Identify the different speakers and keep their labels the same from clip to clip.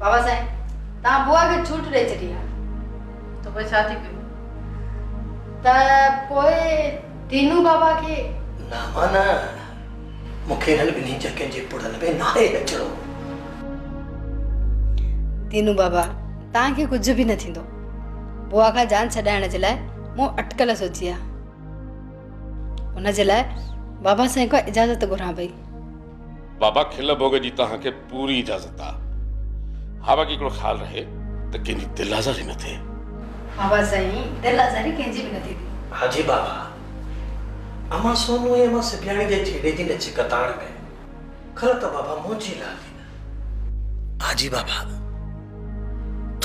Speaker 1: बाबा साईं ता बुआ के छूट ॾेई छॾी आहे
Speaker 2: तो पोइ छा थी पियो?
Speaker 1: त पोइ दीनू बाबा के
Speaker 3: ना माना मूंखे हिननि ॿिन्ही जॻहियुनि जे पुड़नि में नाहे अचिणो।
Speaker 1: दीनू बाबा तव्हांखे कुझु बि न थींदो। बुआ खां जान छॾाइण जे लाइ मूं अटकल सोची आहे। उन जे लाइ बाबा साईं खां इजाज़त घुरां पई।
Speaker 4: बाबा खिल भोग जी तव्हांखे पूरी इजाज़त आहे। हा बाक़ी हिकिड़ो ख़्यालु रहे त कंहिंजी दिलि आज़ारी न थिए।
Speaker 1: बाबा साईं दिलि आज़ारी कंहिंजी बि न थींदी।
Speaker 3: हाजी बाबा अमां सोनू ऐं मां सिबियाणी जे छेड़े जी नच कताण में खर त बाबा मुंहिंजी लाली न। हाजी बाबा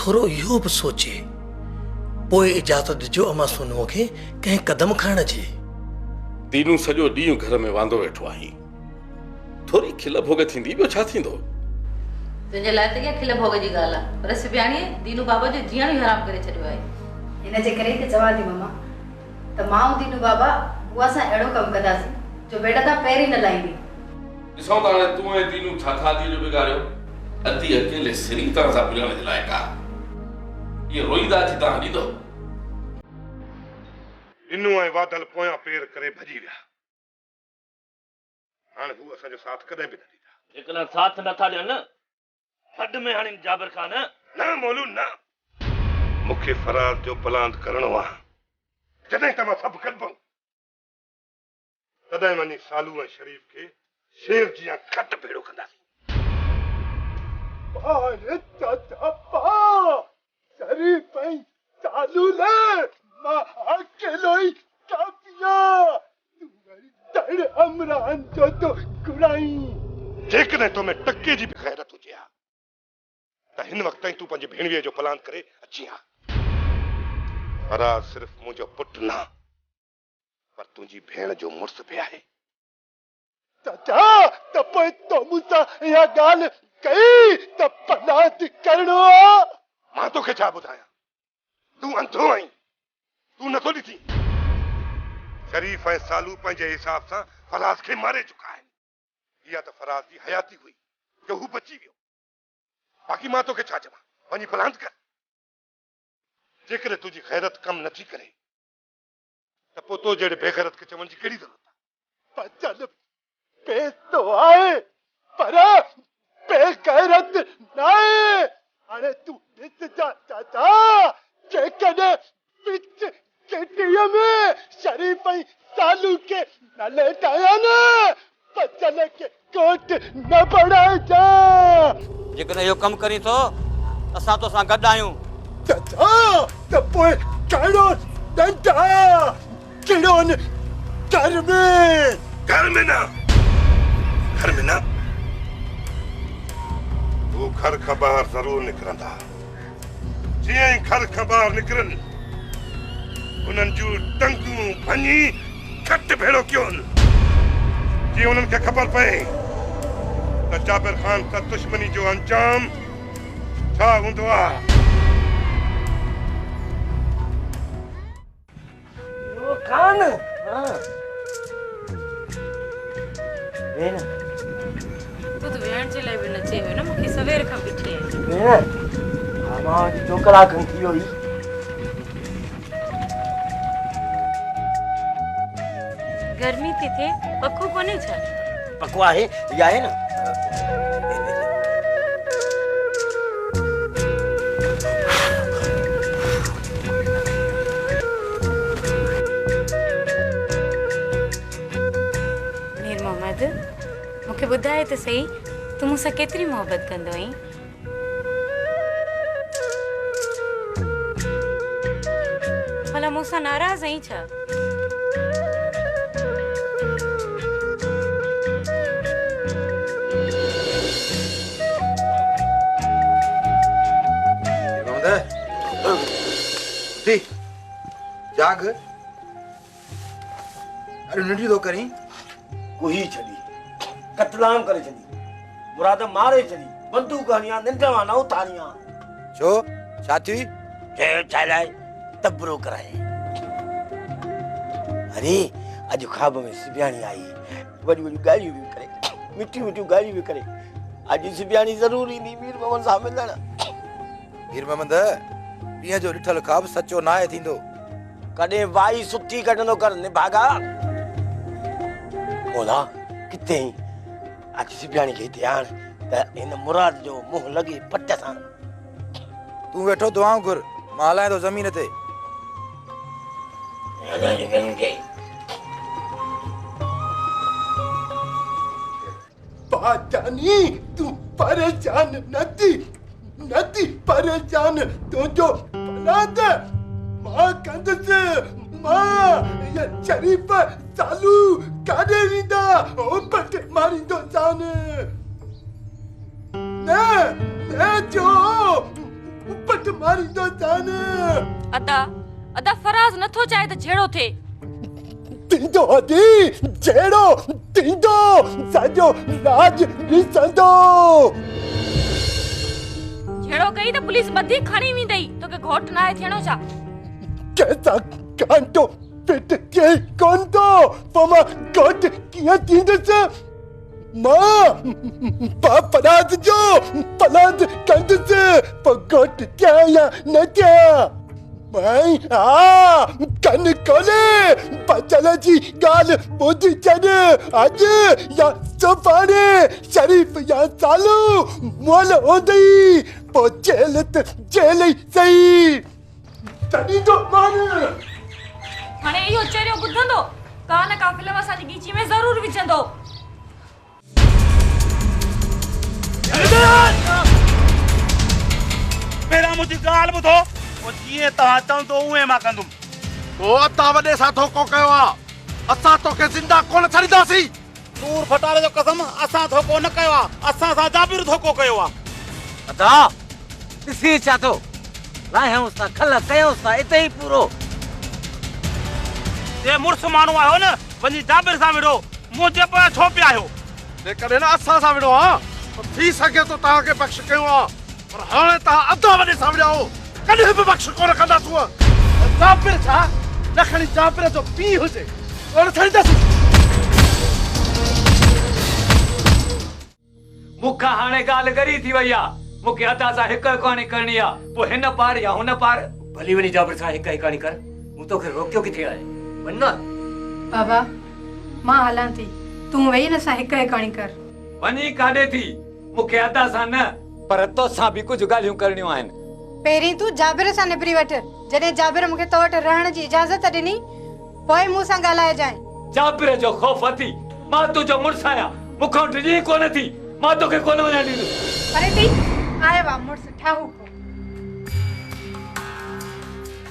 Speaker 3: थोरो इहो बि सोचे पोइ इजाज़त ॾिजो अमां सोनूअ खे कंहिं कदम खणण जी।
Speaker 4: दीनू सॼो ॾींहुं घर में वांदो वेठो आहे। थोरी खिल भोग थींदी ॿियो छा थींदो?
Speaker 2: तुंहिंजे लाइ त इहा खिल भोग जी ॻाल्हि आहे, पर सिबियाणीअ दीनू बाबा जो जीअण ई हराम करे छॾियो आहे।
Speaker 1: हिन जे करे त चवां थी मम्मा त मां ऐं दीनू बाबा बुआ सां अहिड़ो कमु कंदासीं जो बेटा तां पहिरीं न लाहींदी।
Speaker 4: ॾिसो त हाणे तूं ऐं दीनू छा खाधी जो बिगाड़ियो? अती अकेले सिरी तरह सां पिलण जे लाइक़ आहे। इहे रोईंदा अची तव्हां ॾींदो?
Speaker 5: दीनू ऐं बादल पोयां पेर करे भॼी विया। हाणे हू असांजो साथ कॾहिं बि न ॾींदा।
Speaker 6: जेकॾहिं साथ नथा ॾियनि हद में हाणे जाबिर खान।
Speaker 5: न मोलू न, मूंखे फरार जो प्लान करणो आहे। जॾहिं त मां सभु कंदुमि तॾहिं वञी सालू ऐं शरीफ खे शेर जीअं खट भेड़ो कंदासीं। शरीफ ऐं सालू न मां अकेलो ई काफिया। अमरान जो तो गुड़ाई जेकॾहिं तो में टके जी बि ग़ैरत हुजे हा त हिन वक़्त ताईं तूं पंहिंजी भेणवीअ जो प्लान करे अची हा। फराज सिर्फ़ मुंहिंजो पुटु न पर तुंहिंजी भेण जो मुड़ुस बि आहे। चाचा त पोइ तो मूंसां इहा ॻाल्हि कई त पनाह करणो आहे। मां तोखे छा ॿुधायां? तूं अंधो आहीं, तूं नथो ॾिसी। शरीफ ऐं सालू पंहिंजे हिसाब सां फराज खे मारे चुका आहिनि। इहा त फराज जी हयाती हुई जो हू बची वियो। बाक़ी मां तोखे छा चवां? वञी प्लान कर। जेकॾहिं तुंहिंजी ग़ैरत कम नथी करे त पोइ तो जहिड़े बेग़ैरत खे चवण जी कहिड़ी ज़रूरत आहे? चल पेस तो आहे पर बेग़ैरत न आहे। हाणे तूं ॾिस चाचा जेकॾहिं विच केटीअ में शरीफ ऐं सालू के न लेटाया न बचल के कोट न बढ़ाइजा।
Speaker 6: जेकॾहिं इहो कमु करी थो असां तोसां गॾु आहियूं।
Speaker 5: चाचा त पोइ कहिड़ो डंडा कहिड़ो न घर में न वो घर खां ॿाहिरि ज़रूर निकिरंदा। जीअं ई घर खां ॿाहिरि निकिरनि उन्हनि जूं टंगूं भञी खट भेड़ो कयोनि। जीअं उन्हनि खे ख़बर पए त जाबिर ख़ान सां दुश्मनी जो अंजाम छा हूंदो आहे।
Speaker 6: खान
Speaker 2: तूं त वेहण जे लाइ बि न चयो न, मूंखे सवेर खां बीठी आहीं।
Speaker 6: मां जो कलाक थी वियो हुई।
Speaker 2: गर्मी थी थिए, पखो कोन्हे छा?
Speaker 6: पको आहे, इहा आहे न।
Speaker 2: मीर मोहम्मद मूंखे ॿुधाए त सही तूं मूंसां केतिरी मोहबत कंदो आहीं? भला मूंसां नाराज़ आहीं छा?
Speaker 7: जाग अरे नंढी तो करी
Speaker 6: कोई छड़ी कतलाम करे छड़ी मुराद मारे छड़ी बंदूक हणिया निंडवा न उतारिया।
Speaker 7: छो छा थी?
Speaker 6: जेल चालाए तबरो कराए। अरे अज ख्वाब में सिबियाणी आई, वडी वडी गालियूं भी करे, मिठी मिठी गालियूं भी करे। अॼु सिबियाणी ज़रूर ईंदी मीर मोहम्मद सां मिलण।
Speaker 7: वीर मोहम्मद पीअं जो ॾिठल ख्वाब सचो न आहे थींदो।
Speaker 6: कॾहिं वाई सुठी कढंदो कर निभागा। बोला किथे अॼु सिबियाणी खे हिते आण त हिन मुराद जो मुंहुं लॻे पट सां।
Speaker 7: तूं वेठो दुआऊं घुर, मां हलायां थो ज़मीन ते।
Speaker 5: बाजानी तू परेशान नथी परेशान तुझो भलाद मां कंदसि। मां ये शरीफ चालू काॾे वेंदा ओ पट मारींदो जान। न जो पट मारींदो जान।
Speaker 8: अदा फराज नथो चाहे त झेड़ो थे।
Speaker 5: तींदो हदी झेड़ो तींदो सॼो राज ॾिसंदो।
Speaker 8: झेड़ो कई त पुलिस बदी खणी वेंदई। तोखे घोट न आहे थियणो छा?
Speaker 5: कैसा कांटो पेट के कोंदो पमा घोट कीअं थींदसि। मां पलाद जो पलाद कंदसि पोइ घोट थिया या न थिया। भाई हाँ कन खोले बचल जी गाल ॿुध छॾ। अॼु या सुभाणे शरीफ या चालू मोल हूंदई पोइ जेल त जेल ई सही। तॾहिं तो मान
Speaker 8: हाणे इहो चरियो ॿुधंदो का न का फिल्म असांजी गीची में ज़रूर विझंदो।
Speaker 9: पहिरां मुंहिंजी ॻाल्हि ॿुधो। जीअं तव्हां चवंदो उहे मां कंदुमि।
Speaker 5: पोइ तव्हां वॾे सां धोखो कयो आहे। असां तोखे ज़िंदा कोन छॾींदासीं।
Speaker 9: नूर फटारे जो कसम असां धोखो न कयो आहे। असां सां जाबिर धोखो कयो आहे।
Speaker 6: अदा ॾिसी छा थो लाहियूंसि था खल कयोसि था हिते ई पूरो।
Speaker 9: जे मुड़ुसु माण्हू आहियो न वञी जाबिर सां विड़ो। मुंहिंजे पोयां छो पिया आहियो?
Speaker 5: जेकॾहिं न असां सां विड़ो आहे त थी सघे थो तव्हांखे बख़्श कयूं आहे। पर हाणे तव्हां अदा वॾे सां विड़िया आहियो कॾहिं बि बख़्श कोन कंदासूं। जाबिर छा न खणी जाबिर जो पीउ हुजे कोन छॾींदासीं।
Speaker 10: मूंखां हाणे ॻाल्हि गरी थी वई आहे। मूंखे अदा सां हिकु कहाणी करणी आहे। पोइ हिन पार या हुन पार भली वञी जाबिर सां हिकु ई कहाणी कर। मूं तोखे रोकियो किथे आहे? वञ न।
Speaker 11: बाबा मां हलां थी तूं वेही न सां हिकु ई कहाणी कर।
Speaker 10: वञी काॾे थी? मूंखे अदा सां न पर तोसां बि कुझु ॻाल्हियूं करणियूं आहिनि।
Speaker 11: पहिरीं तूं जाबिर सां निबिरी वठ। जॾहिं जाबिर मूंखे तो वटि रहण जी इजाज़त ॾिनी पोइ मूं सां ॻाल्हाए जाए।
Speaker 10: जाबिर जो ख़ौफ़ अथी? मां तुंहिंजो मुड़ुसु आहियां। मूंखां डिॼी कोन थी। मां तोखे कोन वञण ॾींदुसि।
Speaker 11: अरे ती आयो आहे मुड़ुसु ठाहू।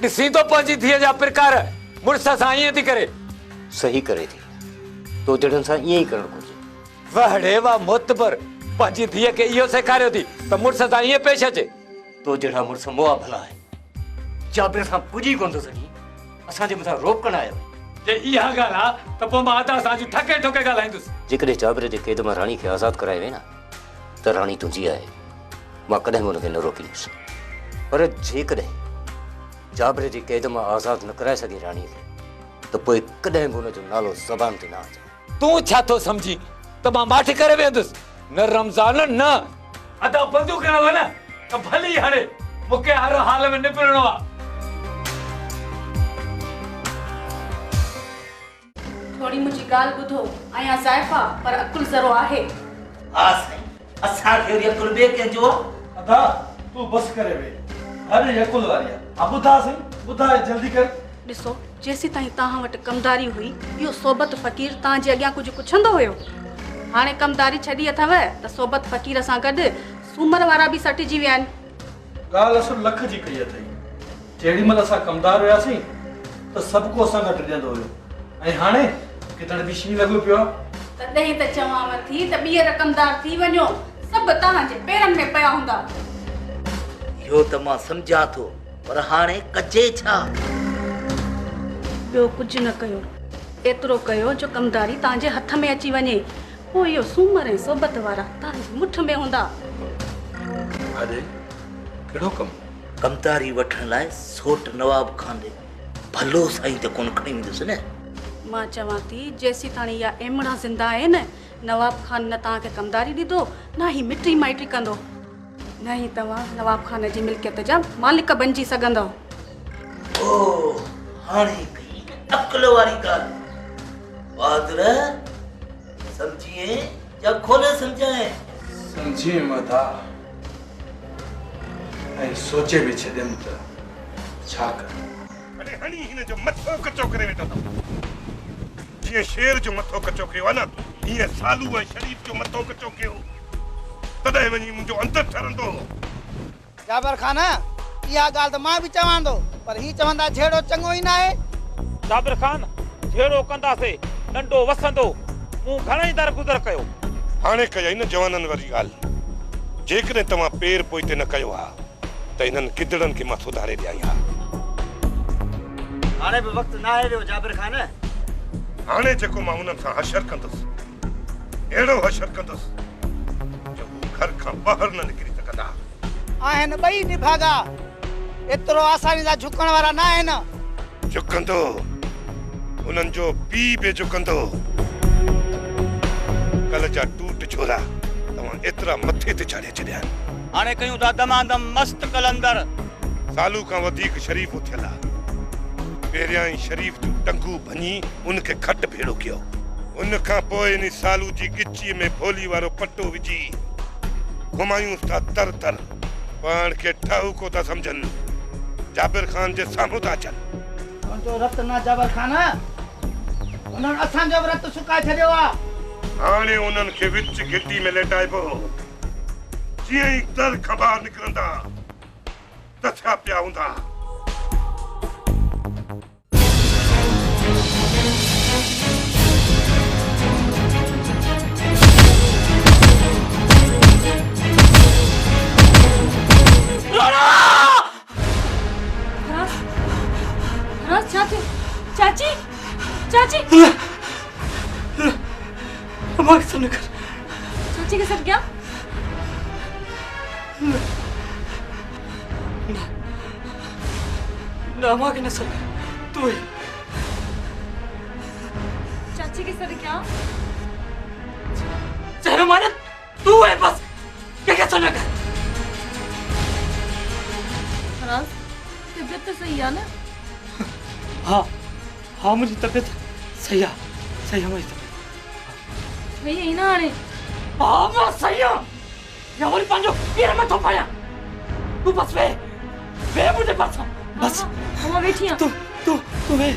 Speaker 10: ॾिसी तो पंहिंजी धीअ जा प्रकार मुड़ुस सां ईअं थी करे।
Speaker 6: सही करे थी तो जड़न सां ईअं ई करणु घुरिजे।
Speaker 10: वाह वाह मोतबर पंहिंजी धीअ खे इहो सेखारियो थी त मुड़ुस सां ईअं पेश अचे।
Speaker 6: तो जड़ा मुड़ुस मोआ भला आहे। जाबिर सां पुॼी कोन थो सघी असांजे मथां रोक कन आयो।
Speaker 10: जे इहा ॻाल्हि आहे त पोइ मां अदा सां ठके ठोके ॻाल्हाईंदुसि।
Speaker 6: जेकॾहिं जाबिर जे क़ैद मां राणी खे आज़ादु कराए वे न त राणी तुंहिंजी आहे। मां कॾहिं बि हुनखे न रोकींदुसि। पर जेकॾहिं जाबिर जी क़ैद मां आज़ादु न कराए सघे राणीअ खे त पोइ कॾहिं बि हुनजो नालो ज़बान ते न अचे।
Speaker 10: तूं छा थो सम्झी त मां माठि करे वेंदुसि? न रमज़ान न अदा बंदूक न वञ त भली हाणे मूंखे हर हाल में निबिरणो आहे।
Speaker 2: थोड़ी मुंहिंजी ॻाल्हि ॿुधो। आहियां ज़ाइफ़ा पर अकुल ज़रो आहे।
Speaker 9: हा साईं असांखे वरी अकुल ॿिए कंहिंजो आहे। अदा तूं बसि करे वे हर अकुल वारी आहे। हा ॿुधा साईं ॿुधाए जल्दी कर।
Speaker 2: ॾिसो जेसीं ताईं तव्हां वटि कमदारी हुई इहो सोबत फ़क़ीर तव्हांजे अॻियां कुझु पुछंदो हुयो। हाणे कमदारी छॾी अथव त सोबत फ़क़ीर सां गॾु सूमर वारा बि सटिजी विया आहिनि।
Speaker 9: ॻाल्हि असुल लख जी कई अथई। जेॾी महिल असां कमदार हुयासीं त सभु को असां गॾु ॾियंदो हुयो ऐं हाणे किथां बि शींहुं लॻो पियो आहे।
Speaker 2: तॾहिं त चवांव थी त ॿीहर कमदार थी वञो सभु तव्हांजे पेरनि में पिया हूंदा।
Speaker 9: इहो त मां सम्झां थो पर हाणे कजे छा?
Speaker 2: ॿियो कुझु न कयो। एतिरो कयो जो कमदारी तव्हांजे हथ में अची वञे। पोइ इहो सूमर ऐं सोबत वारा तव्हांजी मुठ में हूंदा।
Speaker 9: अरे कहिड़ो कमु? कमदारी वठण लाइ सोट नवाब खान ॾे भलो साईं त कोन खणी वेंदुसि न।
Speaker 2: मां चवां थी जेसीं ताणी इहा एमड़ा ज़िंदा आहे न नवाब खान न तव्हांखे कमदारी ॾींदो न ही मिटी माइटी कंदो न ही तव्हां नवाब खान जी मिल्कियत जा मालिक बणिजी सघंदव।
Speaker 3: ओ हाणे कई अकल वारी ॻाल्हि बहादुर समझिए या खोले समझाए
Speaker 9: समझी मता ऐं सोचे बि छॾियमि त छा कर।
Speaker 5: अरे हणी हिन जो मथो कचो करे वेठो अथव। जीअं शेर जो मथो कचो कयो आहे न हीअं सालू ऐं शरीफ जो मथो कचो कयो तॾहिं वञी मुंहिंजो अंदर ठरंदो।
Speaker 12: जाबर खान इहा ॻाल्हि त मां बि चवां थो पर ही चवंदा झेड़ो चङो ई न आहे।
Speaker 10: जाबिर खान झेड़ो कंदासीं नंढो वसंदो मूं घणई दरगुज़र कयो।
Speaker 5: हाणे कयई न जवाननि वारी ॻाल्हि। जेकॾहिं तव्हां पेर पोइते न कयो हा त इन्हनि गिदड़नि खे मां सुधारे ॾियां हा।
Speaker 12: हाणे बि वक़्तु न आहे वियो जाबिर खान।
Speaker 5: हाणे जेको मां हुननि सां हशर कंदुसि अहिड़ो हशर कंदुसि जो घर खां ॿाहिरि न निकिरी सघंदा।
Speaker 12: आहिनि ॿई निभागा एतिरो आसानी सां झुकण वारा न आहिनि।
Speaker 5: झुकंदो हुननि जो पीउ बि झुकंदो। कल जा टूट छोरा तव्हां एतिरा मथे ते चाढ़े छॾिया आहिनि।
Speaker 10: हाणे कयूं था दमादम मस्त कलंदर।
Speaker 5: सालू खां वधीक शरीफ़ थियल आहे। पहिरियां ई शरीफ़ जूं टंगू भञी उनखे खट भेड़ो कयो। उन खां पोइ इन सालू जी गिचीअ में भोली वारो पटो विझी घुमायूंसि था तर तर। पाण खे ठाहूको था सम्झनि। जाबिर खान जे साम्हूं था अचनि।
Speaker 12: तुंहिंजो रत न जाबिर खान उन्हनि असांजो बि रत सुकाए छॾियो आहे।
Speaker 5: हाणे उन्हनि खे विच घिटी में लेटाइबो। जीअं ई दर खां ॿाहिरि निकिरंदा त छा पिया हूंदा।
Speaker 8: चाची चाची चाची के साथ क्या?
Speaker 9: ना के नसर तू ही
Speaker 8: चाची के साथ क्या?
Speaker 9: चलो माने तू है बस क्या सुन कर।
Speaker 8: फराज तबीयत तो सही है ना?
Speaker 9: हाँ मुझी तबीयत सही है मुझी तबीयत
Speaker 8: सही है ना आने।
Speaker 9: हाँ मैं सही है। या बोली पांचो ये मैं तो पाया। तू बस वे मुझे बस बस।
Speaker 8: हम बैठी हैं।
Speaker 9: तू वे।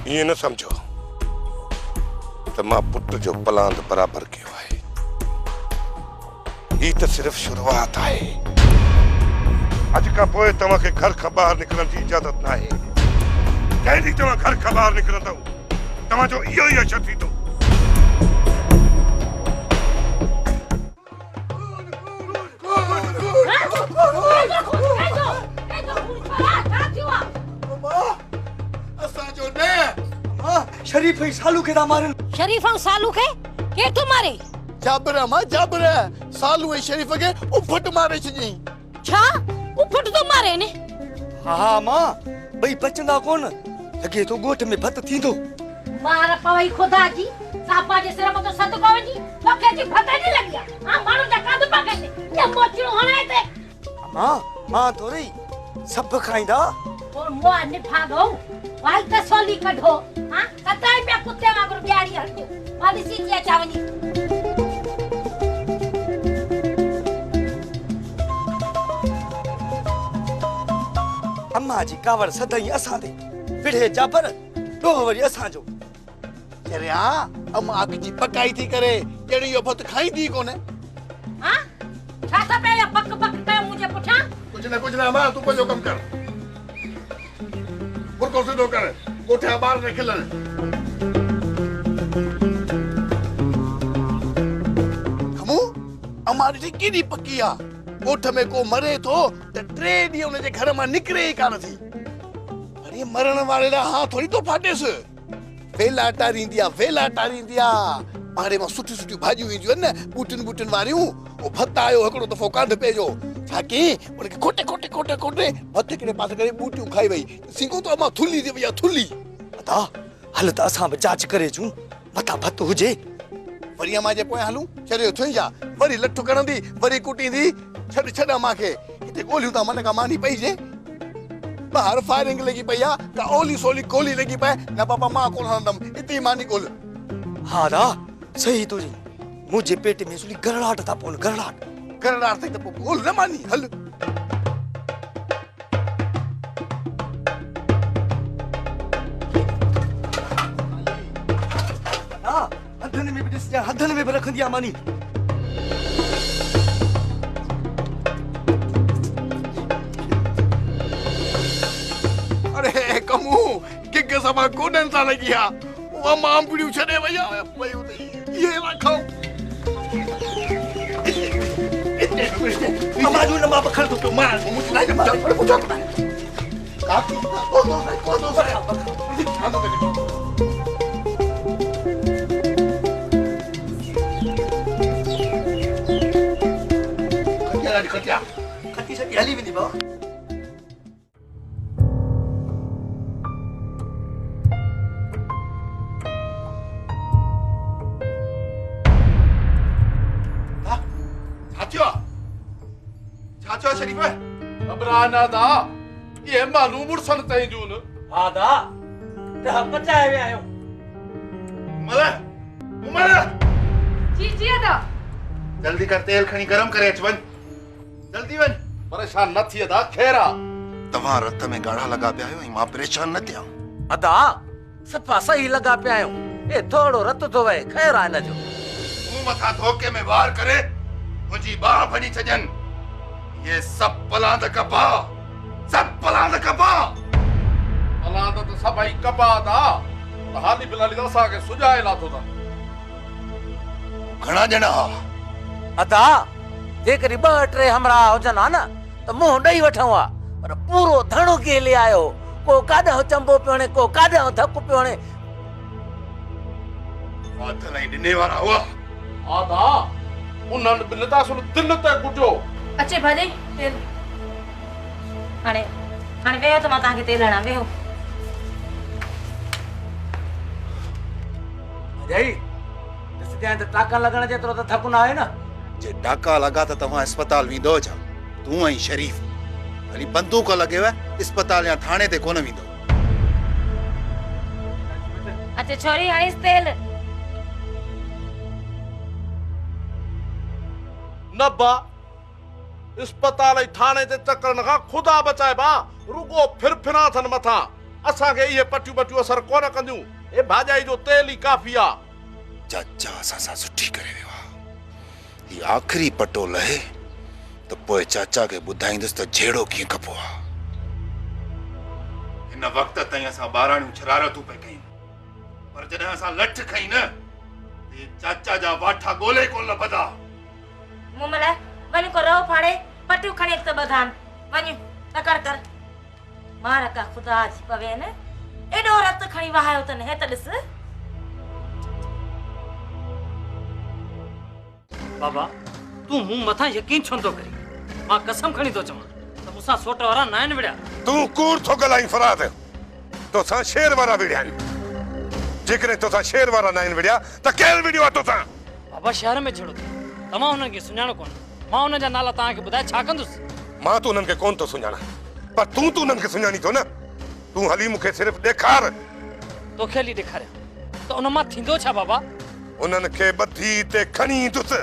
Speaker 5: ये न समझो तो मां पुट जो पलांद बराबर कयो है। ही तो सिर्फ शुरुआत है। अज का पोए तवा के घर का बाहर निकलने की इजाजत ना है। जैसी तवा घर का बाहर निकलंदा तवा जो इहो ही अशर थी तो
Speaker 9: शरीफ ही सालू के मारन।
Speaker 13: शरीफ सालू के के तो मारे?
Speaker 12: जाबरा मां जाबरा सालू ए शरीफ के उफट मारे छजी।
Speaker 13: छा उफट तो मारे ने?
Speaker 9: हां मां भई बचंदा कोन लगे तो गोठ में भत थींदो।
Speaker 13: मार पवई खुदा जी सापा जे सिर में तो सत कोवे जी लोके जी भत नहीं लगिया। हां मानु जा काद पके ये मोचड़ो होना है
Speaker 9: मां मां थोड़ी सब खाइंदा
Speaker 13: और मो ने भागो भाई का सोली कढो। हां कताई पे कुत्ते वांगुर गाड़ी हटो वाली सीटिया चावनी।
Speaker 9: अम्मा जी कावड़ सदाई असां दे विढ़े जाबर तो वरी असां जो
Speaker 12: अरे हां अम्मा की पकाई थी करे जड़ी यो भत खाई दी कोने।
Speaker 13: हां छाता पे या पक पक पे मुझे पुछा
Speaker 5: कुछ ना मां तू पंजो कम कर मुर्को से दो कर कोठे बाहर निकलन।
Speaker 12: हमू हमारी थी कीडी पकिया कोठ में को मरे तो ट्रे दी उन जे घर में निकरे ही कान थी। अरे मरण वाले दा हां थोड़ी तो फाटेस वेला टारींदिया पाड़े में सुठी सुठी भाजियूं ईंदियूं न बूटन बूटन वारियूं ओ भत आयो एकड़ो दफो कांध पेजो छाकी उनके कोटे कोटे कोटे कोटे भत के पास करे बूटियूं खाई वई सिंगो तो अमा थुली दे भैया थुली
Speaker 9: अता हल त असां जांच करे जूं मता भत हुजे
Speaker 12: वरी अमा जे पोए हलूं चरियो थई जा वरी लट्ठू करंदी वरी कुटींदी छड़ अमा के इते गोलियूं ता मन का मानी पई जे बाहर फायरिंग लगी पया का ओली सोली गोली लगी पे ना पापा मां को हंदम इतनी मानी गोल।
Speaker 9: हां दा सही तो जी मुझे पेट में सुली गरड़ाट था पोन गरड़ाट
Speaker 12: तक तो गोल न मानी हल।
Speaker 9: हां हदन में भी दिस जा हदन में भी रख दिया मानी।
Speaker 12: अरे कमू गिग समा कोडन सा लगिया वो मां पीड़ियो छने भैया पयो ये रखो
Speaker 9: अमाजू न मां बखर तो मां मुझे नहीं मां पूछो
Speaker 12: काकी को दो
Speaker 9: खती से हली भी दी बा
Speaker 5: चाचा शरीफ घबराना दा ये मालूम उड़सन तई जून।
Speaker 9: हां दा ते हम बचाए वे आयो
Speaker 5: उमर
Speaker 2: जी जी अदा
Speaker 5: जल्दी कर तेल खणी गरम करे अच वन जल्दी वन परेशान न थी अदा खेरा तवा रत में गाढ़ा लगा पे आयो मां परेशान न थिया
Speaker 10: अदा सफा सही लगा पे आयो ए थोड़ो रत तो वे खैर आ न जो
Speaker 5: मुंह मथा धोके में वार करे मुजी बाह फड़ी छजन ये सब पलांद कपा पलांद तो सब आई कपा दा हाली बिलाली दसा के सुजाए लातो दा घणा जना
Speaker 10: अदा जे करी ब ट्रे हमरा होजन ना तो मुंह दई वठूं आ पर पूरो धणो के ले आयो को कादो चंबो पियोने को कादो थक पियोने
Speaker 5: बात नहीं दिने वाला हुआ आदा उन्हन बिलदा सुन दिल ते कुटो
Speaker 8: अचे भाजी तेल हाणे वेहो तो मां तव्हांखे तेल हणां वेहो
Speaker 10: अजय सिद्धियां त टाका लगण जेतिरो त थक न आहे न
Speaker 7: जे टाका लगा त तव्हां अस्पताल वेंदो छा तूं ऐं शरीफ खाली बंदूक लॻेव अस्पताल या थाणे ते कोन वेंदो
Speaker 8: अचे छोरी हणीस तेल
Speaker 3: नब्बा अस्पताल थाने ते चक्कर न खुदा बचाए बा रुगो फिरफिरा थन मथा असा के ये पटियो पटियो असर कोन कंदियो ए भाजाई जो तेल ही काफी आ
Speaker 7: चाचा असा सुठी करे वियो ही आखिरी पटो लहे तो पोइ चाचा के ॿुधाईंदुसि त जहिड़ो कीअं कबो आहे। हिन वक़्त ताईं असां ॿाराणियूं शरारतूं पे कयूं, पर जॾहिं असां लठ खई न ते चाचा जा वाठा ॻोल्हे कोन लभंदा।
Speaker 13: मुमल वञ को रहो फाड़े पटियूं खणी अच त ॿधान वञ तकड़ कर मार का खुदा जी पवे न एॾो रत खणी वहायो तन हे त ॾिस।
Speaker 14: बाबा तू मूं मथा यकीन छो थो करी? मां कसम खणी थो चवां त मूंसां सोट वारा न आहिनि विड़िया।
Speaker 5: तू कूड़ थो ॻाल्हाईं फराद, तोसां शेर वारा विड़िया आहिनि। जेकॾहिं तोसां शेर वारा न आहिनि विड़िया त केरु विड़ियो आहे तोसां?
Speaker 14: बाबा शहर में छेड़ो तव्हां हुननि खे सुञाणो कोन, मां हुन जा नाला तव्हांखे ॿुधाए छा कंदुसि?
Speaker 5: मां त उन्हनि खे कोन थो सुञाणा, पर तूं उन्हनि खे सुञाणी थो न। तूं हली मूंखे सिर्फ़ ॾेखार।
Speaker 14: तोखे हली ॾेखारियां त उन मां थींदो छा बाबा?
Speaker 5: उन्हनि खे ॿधी ते खणी ईंदुसि,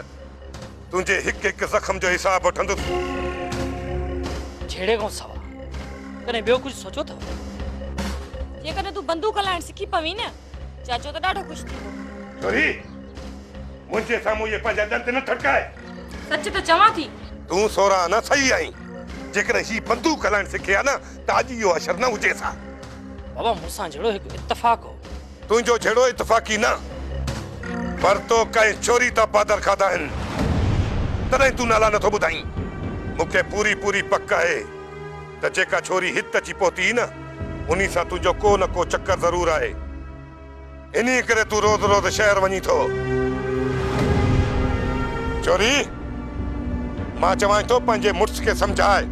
Speaker 5: तुंहिंजे हिकु हिकु ज़ख़्म जो हिसाब वठंदुसि।
Speaker 14: छेड़े खां सवा कॾहिं ॿियो कुझु सोचो अथव?
Speaker 8: जेकॾहिं तूं बंदूक हलाइण सिखी पवी न चाचो त ॾाढो ख़ुशि थींदो।
Speaker 5: छोरी मुंहिंजे साम्हूं इहे पंहिंजा ॾंद न ठड़काए।
Speaker 8: सच त चवां थी
Speaker 5: तूं सोरा न सही आहीं। जेकॾहिं ही बंदूक हलाइण सिखे हा न त अॼु इहो असर न हुजे सा।
Speaker 14: बाबा मूंसां जहिड़ो हिकु इत्तफ़ाक़ हो।
Speaker 5: तुंहिंजो जहिड़ो इत्तफ़ाक़ी न, पर तो कंहिं चोरी था पादर खाधा आहिनि, तॾहिं तूं नाला नथो ॿुधाईं। मूंखे पूरी पूरी पक आहे त जेका छोरी हिते अची पहुती न उन्ही सां तुंहिंजो को न को चक्कर ज़रूर आहे। इन्ही करे तूं रोज़ रोज़ शहर वञी थो। चोरी मां चवां थो पंहिंजे मुड़ुस खे सम्झाए,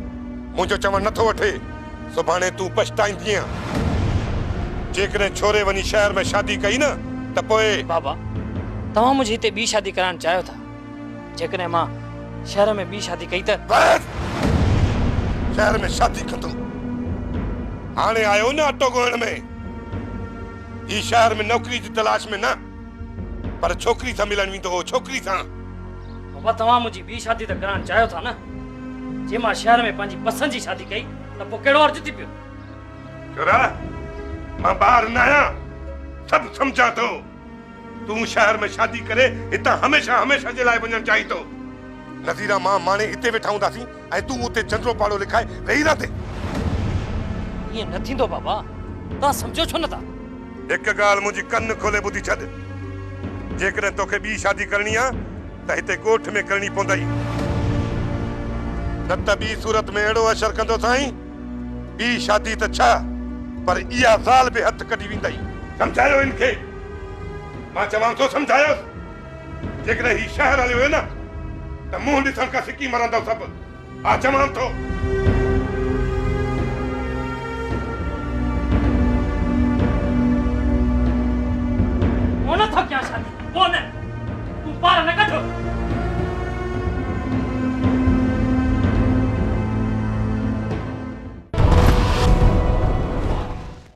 Speaker 5: मुंहिंजो चवण नथो वठे, सुभाणे तूं पछताईंदीअ। जेकॾहिं छोरे वञी शहर में शादी कई न त पोइ।
Speaker 14: बाबा तव्हां मुंहिंजी हिते ॿी शादी कराइण चाहियो था? जेकॾहिं मां शहर में ॿी शादी कई त?
Speaker 5: शहर में शादी कंदो? हाणे आयो न अटो ॻोहण में। ही शहर में नौकरी जी तलाश में न, पर छोकिरी सां मिलण वेंदो हो, छोकिरी सां।
Speaker 14: बाबा तव्हां मुंहिंजी ॿी शादी त कराइण चाहियो था न? जे मां शहर में पंहिंजी पसंदि जी शादी कई त पोइ कहिड़ो अर्ज़ु थी पियो?
Speaker 5: छोरा मां ॿार न आहियां, सभु सम्झां थो। तूं शहर में शादी करे हितां हमेशा हमेशा जे लाइ वञणु चाहीं थो। नज़ीरा मां माणे हिते वेठा हूंदासीं ऐं तूं उते चंद्रो पाड़ो लिखाए वेही रहंदे।
Speaker 14: ईअं न थींदो बाबा, तव्हां सम्झो छो नथा?
Speaker 5: हिकु ॻाल्हि मुंहिंजी कन खोले ॿुधी छॾ। जेकॾहिं तोखे ॿी शादी करणी आहे त हिते ॻोठ में करणी पवंदई, न त ॿी सूरत में अहिड़ो असर कंदो साईं, ॿी शादी त छा पर इहा ज़ाल बि हथ कढी वेंदई। सम्झायो इनखे, मां चवां थो सम्झायो। जेकॾहिं ही शहर हलियो हुयो न त मुंहुं ॾिसण खां सिकी मरंदव सभु। हा चवां थो।
Speaker 14: कोन था कयां शादी, कोन तूं पार न कढ।